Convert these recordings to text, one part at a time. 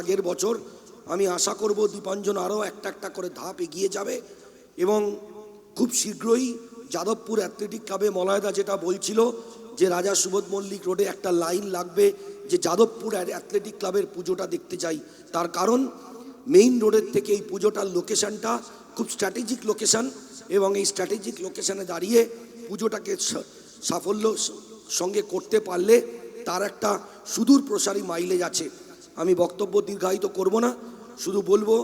আগের বছর আমি আশা করব দীপাঞ্জন আরও একটা একটা করে ধাপ এগিয়ে যাবে এবং খুব শীঘ্রই যাদবপুর অ্যাথলেটিক ক্লাবে মলয়দা যেটা বলছিল যে রাজা সুবোধ মল্লিক রোডে একটা লাইন লাগবে যে যাদবপুর অ্যাথলেটিক ক্লাবের পুজোটা দেখতে চাই। তার কারণ মেইন রোডের থেকে এই পুজোটার লোকেশানটা খুব স্ট্র্যাটেজিক লোকেশান এবং এই স্ট্র্যাটেজিক লোকেশানে দাঁড়িয়ে পুজোটাকে সাফল্য সঙ্গে করতে পারলে তার একটা সুদূর প্রসারী মাইলেজ আছে। আমি বক্তব্য দীর্ঘায়িত করব না, শুধু বলবো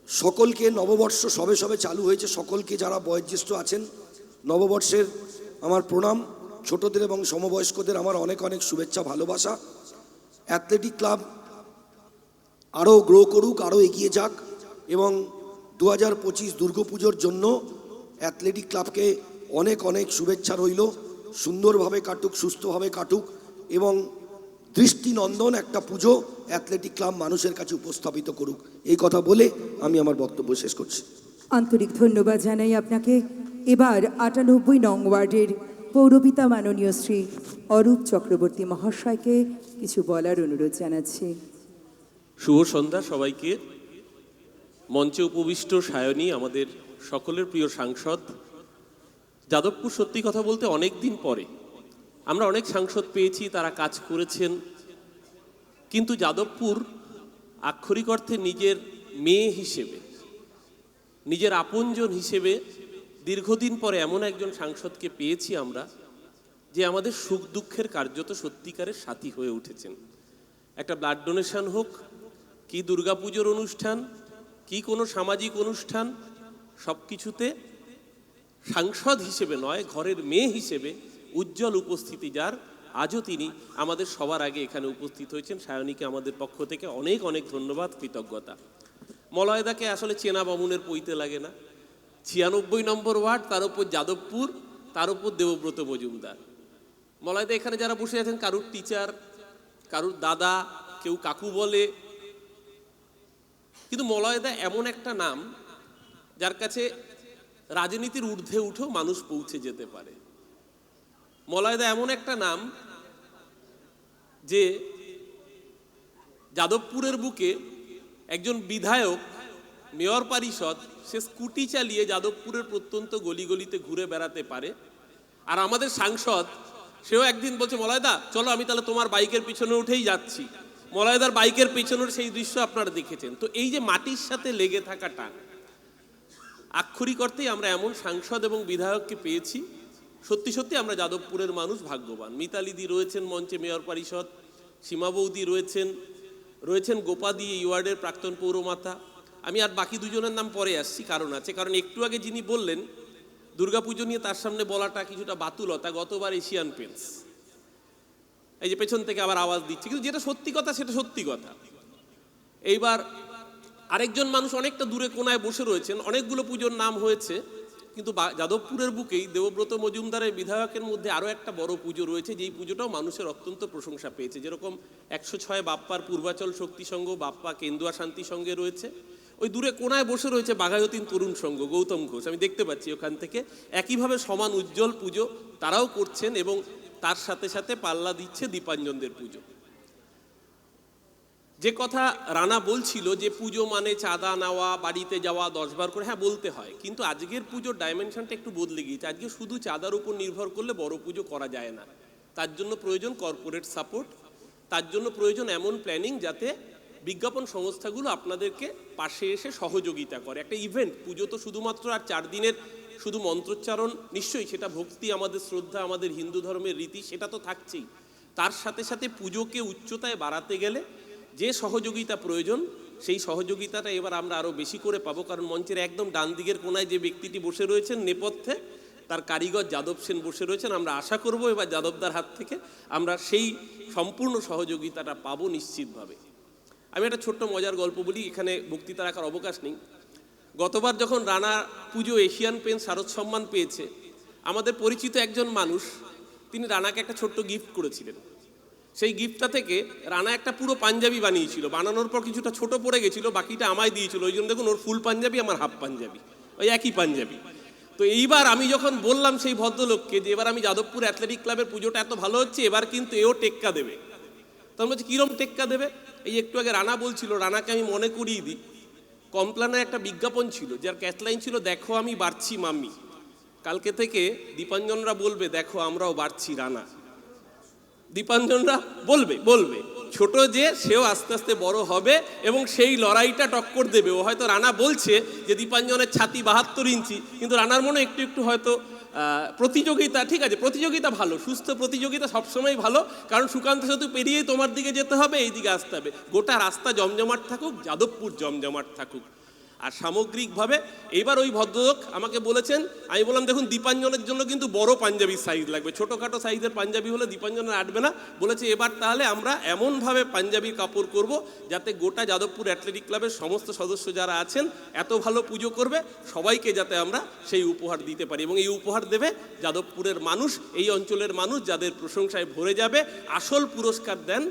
সকলকে নববর্ষ সবে সবে চালু হয়েছে, সকলকে যারা বয়োজ্যেষ্ঠ আছেন নববর্ষের আমার প্রণাম, ছোটদের এবং সমবয়স্কদের আমার অনেক অনেক শুভেচ্ছা ভালোবাসা। অ্যাথলেটিক ক্লাব আরও গ্রো করুক, আরও এগিয়ে যাক এবং 2025 দুর্গাপুজোর জন্য অ্যাথলেটিক ক্লাবকে অনেক অনেক শুভেচ্ছা রইল। সুন্দরভাবে কাটুক, সুস্থভাবে কাটুক এবং দৃষ্টিনন্দন একটা পুজো অ্যাথলেটিক ক্লাব মানুষের কাছে উপস্থাপিত করুক, এই কথা বলে আমি আমার বক্তব্য শেষ করছি। আন্তরিক ধন্যবাদ জানাই আপনাকে। এবার 98 নং ওয়ার্ডের পৌরপিতা মাননীয় শ্রী অরূপ চক্রবর্তী মহাশয়কে কিছু বলার অনুরোধ জানাচ্ছি। শুভ সন্ধ্যা সবাইকে। মঞ্চে উপবিষ্ট সায়নী, আমাদের সকলের প্রিয় সাংসদ। যাদবপুর সত্যি কথা বলতে অনেক দিন পরে আমরা অনেক সাংসদ পেয়েছি, তারা কাজ করেছেন, কিন্তু যাদবপুর আক্ষরিক অর্থে নিজের মেয়ে হিসেবে, নিজের আপনজন হিসেবে দীর্ঘদিন পরে এমন একজন সাংসদকে পেয়েছি আমরা যে আমাদের সুখ দুঃখের কার্যত সত্যিকারের সাথী হয়ে উঠেছেন। একটা ব্লাড ডোনেশন হোক, কি দুর্গাপুজোর অনুষ্ঠান, কি কোনো সামাজিক অনুষ্ঠান, সব কিছুতে সাংসদ হিসেবে নয়, ঘরের মেয়ে হিসেবে উজ্জ্বল উপস্থিতি যার, আজও তিনি আমাদের সবার আগে এখানে উপস্থিত হয়েছেন। সায়নীকে আমাদের পক্ষ থেকে অনেক অনেক ধন্যবাদ, কৃতজ্ঞতা। মলয়দাকে আসলে চেনা বামুনের পইতে লাগে না। 96 নম্বর ওয়ার্ড, তার উপর যাদবপুর, তার উপর দেবব্রত মজুমদার। মলয়দা এখানে যারা বসে আছেন, কারুর টিচার, কারুর দাদা, কেউ কাকু বলে, কিন্তু মলয়দা এমন একটা নাম যার কাছে রাজনীতির ঊর্ধ্বে উঠেও মানুষ পৌঁছে যেতে পারে। মলয়দা এমন একটা নাম যে যাদবপুরের বুকে একজন বিধায়ক, মেয়র পরিষদ, সে স্কুটি চালিয়ে যাদবপুরের প্রত্যন্ত গলিগলিতে ঘুরে বেড়াতে পারে। আর আমাদের সাংসদ, সেও একদিন বলছে, মলয়দা চলো আমি তাহলে তোমার বাইকের পিছনে উঠেই যাচ্ছি। মলয়দার বাইকের পিছনের সেই দৃশ্য আপনারা দেখেছেন। তো এই যে মাটির সাথে লেগে থাকাটা, আক্ষরিক অর্থেই আমরা এমন সাংসদ এবং বিধায়ককে পেয়েছি। সত্যি সত্যি আমরা যাদবপুরের মানুষ ভাগ্যবান। মিতালিদি রয়েছেন মঞ্চে, মেয়র পরিষদ, সীমা বৌদি রয়েছেন গোপাদি, এই ওয়ার্ডের প্রাক্তন পৌরমাতা। আমি আর বাকি দুজনের নাম পরে আসছি, কারণ আছে, কারণ একটু আগে যিনি বললেন দুর্গাপুজো নিয়ে, তার সামনে বলাটা কিছুটা বাতুলতা। গতবার এশিয়ান পেন্টস, এই যে পেছন থেকে আবার আওয়াজ দিচ্ছে, কিন্তু যেটা সত্যি কথা সেটা সত্যি কথা। এইবার আরেকজন মানুষ অনেকটা দূরে কোনায় বসে রয়েছেন। অনেকগুলো পুজোর নাম হয়েছে, কিন্তু যাদবপুরের বুকেই দেবব্রত মজুমদারের বিধায়কের মধ্যে আরও একটা বড় পুজো রয়েছে, যেই পুজোটাও মানুষের অত্যন্ত প্রশংসা পেয়েছে। যেরকম 106 বাপ্পার পূর্বাচল শক্তি সংঘ, বাপ্পা কেন্দুয়া শান্তি সংঘে রয়েছে, ওই দূরে কোনায় বসে রয়েছে বাঘাযতীন তরুণ সংঘ, গৌতম ঘোষ, আমি দেখতে পাচ্ছি ওখান থেকে। একইভাবে সমান উজ্জ্বল পুজো তারাও করছেন এবং তার সাথে সাথে পাল্লা দিচ্ছে দীপাঞ্জনদের পুজো। যে কথা রানা বলছিল যে পুজো মানে চাঁদা নেওয়া, বাড়িতে যাওয়া 10 বার করে, হ্যাঁ বলতে হয়, কিন্তু আজকের পুজোর ডাইমেনশনটা একটু বদলে গিয়েছে। আজকে শুধু চাঁদার উপর নির্ভর করলে বড় পুজো করা যায় না। তার জন্য প্রয়োজন কর্পোরেট সাপোর্ট, তার জন্য প্রয়োজন এমন প্ল্যানিং যাতে বিজ্ঞাপন সংস্থাগুলো আপনাদেরকে পাশে এসে সহযোগিতা করে। একটা ইভেন্ট, পুজো তো শুধুমাত্র আর 4 দিনের শুধু মন্ত্রোচ্চারণ, নিশ্চয়ই সেটা ভক্তি, আমাদের শ্রদ্ধা, আমাদের হিন্দু ধর্মের রীতি, সেটা তো থাকছেই। তার সাথে সাথে পুজোকে উচ্চতায় বাড়াতে গেলে যে সহযোগিতা প্রয়োজন, সেই সহযোগিতাটা এবার আমরা আরও বেশি করে পাবো। কারণ মঞ্চের একদম ডান দিকের কোনায় যে ব্যক্তিটি বসে রয়েছেন নেপথ্যে, তার কারিগর যাদব সেন বসে রয়েছেন। আমরা আশা করব এবার যাদবদার হাত থেকে আমরা সেই সম্পূর্ণ সহযোগিতাটা পাবো নিশ্চিতভাবে। আমি একটা ছোট্ট মজার গল্প বলি, এখানে বক্তৃতা রাখার অবকাশ নেই। গতবার যখন রানা পুজো এশিয়ান পেন্টস শারদ সম্মান পেয়েছে, আমাদের পরিচিত একজন মানুষ তিনি রানাকে একটা ছোট্ট গিফট করেছিলেন। সেই গিফটটা থেকে রানা একটা পুরো পাঞ্জাবি বানিয়েছিল, বানানোর পর কিছুটা ছোট পড়ে গেছিল, বাকিটা আমায় দিয়েছিল। ওই জন্য দেখুন, ওর ফুল পাঞ্জাবি, আমার হাফ পাঞ্জাবি, ওই একই পাঞ্জাবি। তো এইবার আমি যখন বললাম সেই ভদ্রলোককে যে এবার আমি যাদবপুর অ্যাথলেটিক ক্লাবের পুজোটা এত ভালো হচ্ছে, এবার কিন্তু এও টেক্কা দেবে, তখন বলছে কিরম টেক্কা দেবে? এই একটু আগে রানা বলছিল, রানাকে আমি মনে করিয়ে দিই, কমপ্লানের একটা বিজ্ঞাপন ছিল যার ক্যাচলাইন ছিল, দেখো আমি বাড়ছি মাম্মি। কালকে থেকে দীপাঞ্জনরা বলবে, দেখো আমরাও বাড়ছি রানা। দীপাঞ্জনরা বলবে ছোট যে সেও আস্তে আস্তে বড় হবে এবং সেই লড়াইটা টক্কর দেবে। ও হয়তো রানা বলছে যে দীপাঞ্জনের ছাতি 72 ইঞ্চি, কিন্তু রানার মনে একটু একটু হয়তো প্রতিযোগিতা, ঠিক আছে প্রতিযোগিতা ভালো, সুস্থ প্রতিযোগিতা সবসময় ভালো, কারণ সুকান্ত সেতু পেরিয়েই তোমার দিকে যেতে হবে, এই দিকে আসতে হবে। গোটা রাস্তা জমজমাট থাকুক, যাদবপুর জমজমাট থাকুক। আর সামগ্রিকভাবে এইবার ওই ভদ্রলোক আমাকে বলেছেন, আমি বললাম দেখুন দীপাঞ্জনের জন্য কিন্তু বড় পাঞ্জাবির সাইজ লাগবে, ছোটোখাটো সাইজের পাঞ্জাবি হলে দীপাঞ্জনের আটবে না। বলেছে এবার তাহলে আমরা এমনভাবে পাঞ্জাবির কাপড় করব যাতে গোটা যাদবপুর অ্যাথলেটিক ক্লাবের সমস্ত সদস্য যারা আছেন এত ভালো পুজো করবে, সবাইকে যাতে আমরা সেই উপহার দিতে পারি। এবং এই উপহার দেবে যাদবপুরের মানুষ, এই অঞ্চলের মানুষ, যাদের প্রশংসায় ভরে যাবে। আসল পুরস্কার দেন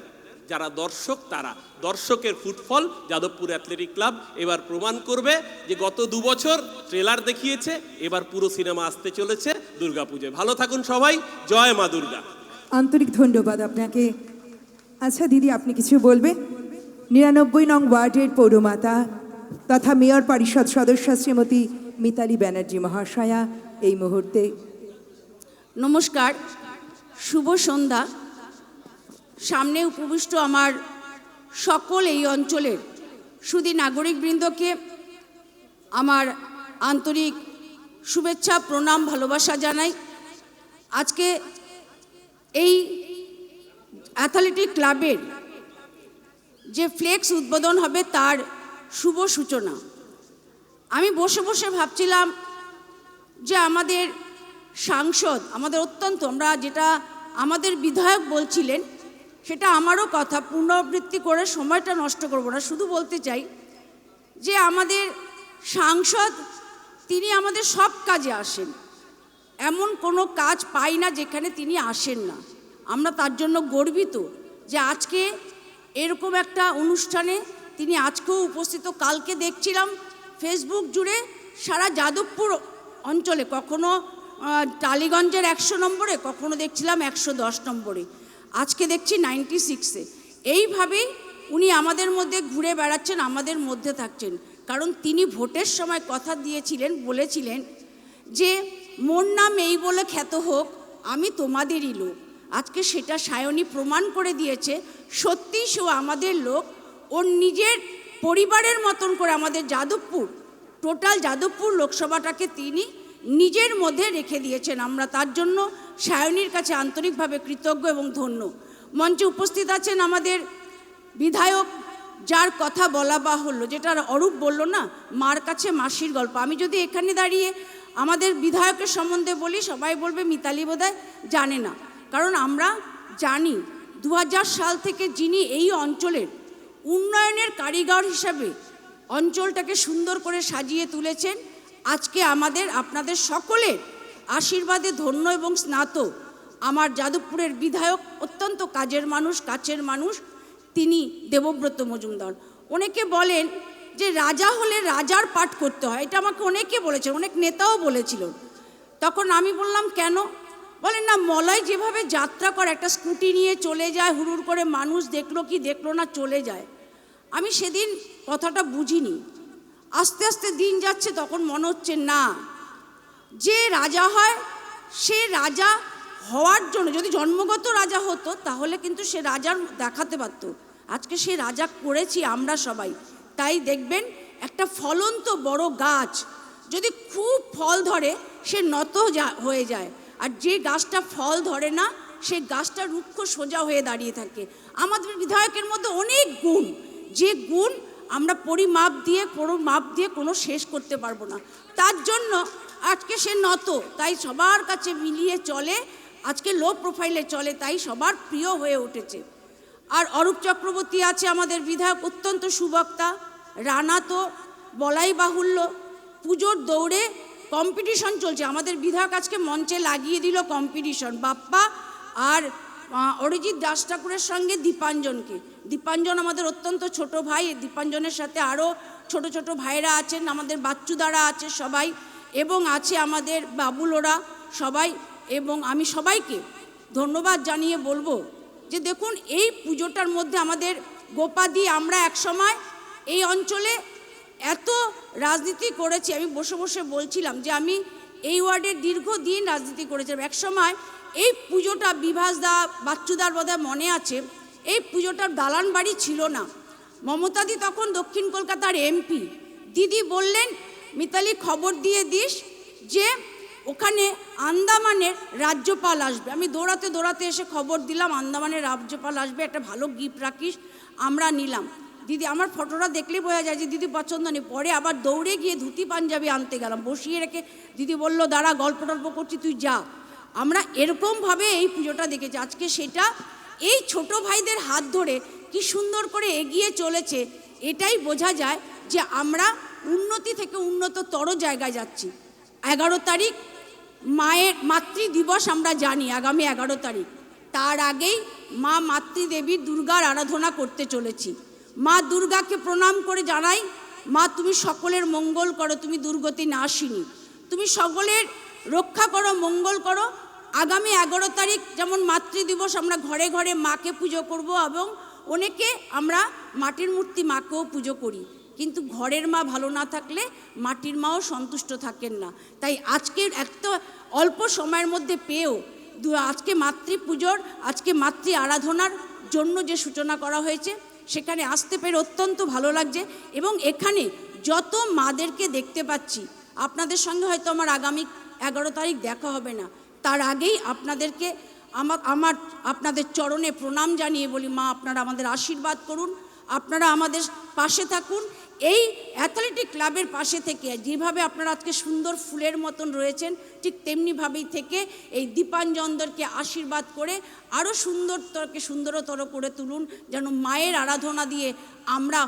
যারা দর্শক, তারা দর্শকের ফুটফল যাদবপুর অ্যাথলেটিক ক্লাব এবার প্রমাণ করবে যে গত 2 বছর ট্রেলার দেখিয়েছে, এবার পুরো সিনেমা আসতে চলেছে দুর্গাপুজোয়। ভালো থাকুন সবাই, জয় মা দুর্গা। আন্তরিক ধন্যবাদ আপনাকে। আচ্ছা দিদি, আপনি কিছু বলবেন? 99 নং ওয়ার্ডের পৌরমাতা তথা মেয়র পরিষদ সদস্য শ্রীমতী মিতালি ব্যানার্জি মহাশয়া এই মুহূর্তে। নমস্কার, শুভ সন্ধ্যা। সামনে উপবিষ্ট আমার সকল এই অঞ্চলের সুধী নাগরিকবৃন্দকে আমার আন্তরিক শুভেচ্ছা, প্রণাম, ভালোবাসা জানাই। আজকে এই অ্যাথলেটিক ক্লাবের যে ফ্লেক্স উদ্বোধন হবে তার শুভ সূচনা। আমি বসে বসে ভাবছিলাম যে আমাদের সাংসদ, আমাদের অত্যন্ত, আমরা যেটা আমাদের বিধায়ক বলছিলেন সেটা আমারও কথা, পুনরাবৃত্তি করে সময়টা নষ্ট করব না, শুধু বলতে চাই যে আমাদের সাংসদ তিনি আমাদের সব কাজে আসেন, এমন কোনো কাজ পাই না যেখানে তিনি আসেন না। আমরা তার জন্য গর্বিত যে আজকে এরকম একটা অনুষ্ঠানে তিনি আজকেও উপস্থিত। কালকে দেখছিলাম ফেসবুক জুড়ে সারা যাদবপুর অঞ্চলে, কখনো টালিগঞ্জের 100 নম্বরে, কখনো দেখছিলাম 110 নম্বরে, আজকে দেখছি 96-এ। এইভাবেই উনি আমাদের মধ্যে ঘুরে বেড়াচ্ছেন, আমাদের মধ্যে থাকছেন। কারণ তিনি ভোটের সময় কথা দিয়েছিলেন, বলেছিলেন যে মোর নাম এই বলে খ্যাত হোক, আমি তোমাদেরই লোক। আজকে সেটা সায়নী প্রমাণ করে দিয়েছে, সত্যি সে আমাদের লোক। ওর নিজের পরিবারের মতন করে আমাদের যাদবপুর, টোটাল যাদবপুর লোকসভাটাকে তিনি নিজের মধ্যে রেখে দিয়েছেন। আমরা তার জন্য সায়নীর কাছে আন্তরিকভাবে কৃতজ্ঞ এবং ধন্য। মঞ্চে উপস্থিত আছেন আমাদের বিধায়ক, যার কথা বলা বাহুল্য, যেটা অরূপ বলল না, মার কাছে মাসির গল্প। আমি যদি এখানে দাঁড়িয়ে আমাদের বিধায়কের সম্বন্ধে বলি, সবাই বলবে মিতালি বোধহয় জানে না। কারণ আমরা জানি 2000 সাল থেকে যিনি এই অঞ্চলের উন্নয়নের কারিগর হিসাবে অঞ্চলটাকে সুন্দর করে সাজিয়ে তুলেছেন, আজকে আমাদের আপনাদের সকলের আশীর্বাদে ধন্য এবং স্নাত আমার যাদবপুরের বিধায়ক, অত্যন্ত কাজের মানুষ, কাছের মানুষ, তিনি দেবব্রত মজুমদার। অনেকে বলেন যে রাজা হলে রাজার পাঠ করতে হয়, এটা আমাকে অনেকে বলেছেন, অনেক নেতাও বলেছিল। তখন আমি বললাম কেন? বলেন না, মলয় যেভাবে যাত্রা করে, একটা স্কুটি নিয়ে চলে যায়, হুড়ুর করে মানুষ দেখলো কি দেখলো না চলে যায়। আমি সেদিন কথাটা বুঝিনি। আস্তে আস্তে দিন যাচ্ছে, তখন মনে হচ্ছে না, যে রাজা হয় সে রাজা হওয়ার জন্য, যদি জন্মগত রাজা হতো তাহলে কিন্তু সে রাজার দেখাতে পারত। আজকে সে রাজা করেছি আমরা সবাই। তাই দেখবেন একটা ফলন্ত বড় গাছ যদি খুব ফল ধরে সে নত হয়ে যায়, আর যে গাছটা ফল ধরে না সে গাছটা রুক্ষ সোজা হয়ে দাঁড়িয়ে থাকে। আমাদের বিধায়কের মধ্যে অনেক গুণ, যে গুণ আমরা পরিমাপ দিয়ে কোনো শেষ করতে পারবো না। তার জন্য আজকে সে নত, তাই সবার কাছে মিলিয়ে চলে, আজকে লো প্রোফাইলে চলে, তাই সবার প্রিয় হয়ে উঠেছে। আর অরূপ চক্রবর্তী আছে আমাদের বিধায়ক, অত্যন্ত সুবক্তা। রানা তো বলাই বাহুল্য, পুজোর দৌড়ে কম্পিটিশন চলছে, আমাদের বিধায়ক আজকে মঞ্চে লাগিয়ে দিল কম্পিটিশন, বাপ্পা আর অরিজিৎ দাস ঠাকুরের সঙ্গে দীপাঞ্জনকে। দীপাঞ্জন আমাদের অত্যন্ত ছোট ভাই, দীপাঞ্জনের সাথে আরও ছোট ছোট ভাইরা আছেন, আমাদের বাচ্চুদারা আছে সবাই, এবং আছে আমাদের বাবুলোরা সবাই। এবং আমি সবাইকে ধন্যবাদ জানিয়ে বলবো যে দেখুন এই পুজোটার মধ্যে আমাদের গোপাদি আমরা একসময় এই অঞ্চলে এত রাজনীতি করেছি। আমি বসে বসে বলছিলাম যে আমি এই ওয়ার্ডের দীর্ঘদিন রাজনীতি করেছিলাম। একসময় এই পুজোটা বিভাসদা বাচ্চুদার বোধহয় মনে আছে, এই পুজোটার দালান বাড়ি ছিল না। মমতাদি তখন দক্ষিণ কলকাতার এমপি। দিদি বললেন মিতালি খবর দিয়ে দিস যে ওখানে আন্দামানের রাজ্যপাল আসবে। আমি দৌড়াতে দৌড়াতে এসে খবর দিলাম আন্দামানের রাজ্যপাল আসবে, একটা ভালো গিফট রাখিস। আমরা নিলাম। দিদি আমার ফটোটা দেখলেই বোঝা যায় যে দিদি পছন্দ নেই। পরে আবার দৌড়ে গিয়ে ধুতি পাঞ্জাবি আনতে গেলাম, বসিয়ে রেখে দিদি বলল দাঁড়া গল্প টল্প করছি তুই যা। আমরা এরকমভাবে এই পুজোটা দেখেছি। আজকে সেটা এই ছোট ভাইদের হাত ধরে কি সুন্দর করে এগিয়ে চলেছে, এটাই বোঝা যায় যে আমরা উন্নতি থেকে উন্নততর জায়গায় যাচ্ছি। 11 তারিখ মায়ের মাতৃদিবস আমরা জানি, আগামী 11 তারিখ। তার আগেই মা মাতৃদেবী দুর্গার আরাধনা করতে চলেছি। মা দুর্গাকে প্রণাম করে জানাই, মা তুমি সকলের মঙ্গল করো, তুমি দুর্গতি নাশিনী, তুমি সকলের রক্ষা করো, মঙ্গল করো। আগামী 11 তারিখ যেমন মাতৃদিবস আমরা ঘরে ঘরে মাকে পুজো করব এবং অনেকে আমরা মাটির মূর্তি মাকেও পুজো করি, কিন্তু ঘরের মা ভালো না থাকলে মাটির মাও সন্তুষ্ট থাকেন না। তাই আজকের একটা অল্প সময়ের মধ্যে পেয়েও আজকে মাতৃপুজোর, আজকে মাতৃ আরাধনার জন্য যে সূচনা করা হয়েছে সেখানে আসতে পেরে অত্যন্ত ভালো লাগছে। এবং এখানে যত মাদেরকে দেখতে পাচ্ছি, আপনাদের সঙ্গে হয়তো আমার আগামী 11 তারিখ দেখা হবে না, তার আগেই আপনাদেরকে আপনাদের চরণে প্রণাম জানিয়ে বলি মা আপনারা আমাদের আশীর্বাদ করুন, আপনারা আমাদের পাশে থাকুন। এই অ্যাথলেটিক ক্লাবের পাশে থেকে যেভাবে আপনারা আজকে সুন্দর ফুলের মতন রয়েছেন, ঠিক তেমনিভাবেই থেকে এই দীপাঞ্জনদেরকে আশীর্বাদ করে আরও সুন্দরতরকে সুন্দরতর করে তুলুন, যেন মায়ের আরাধনা দিয়ে আমরা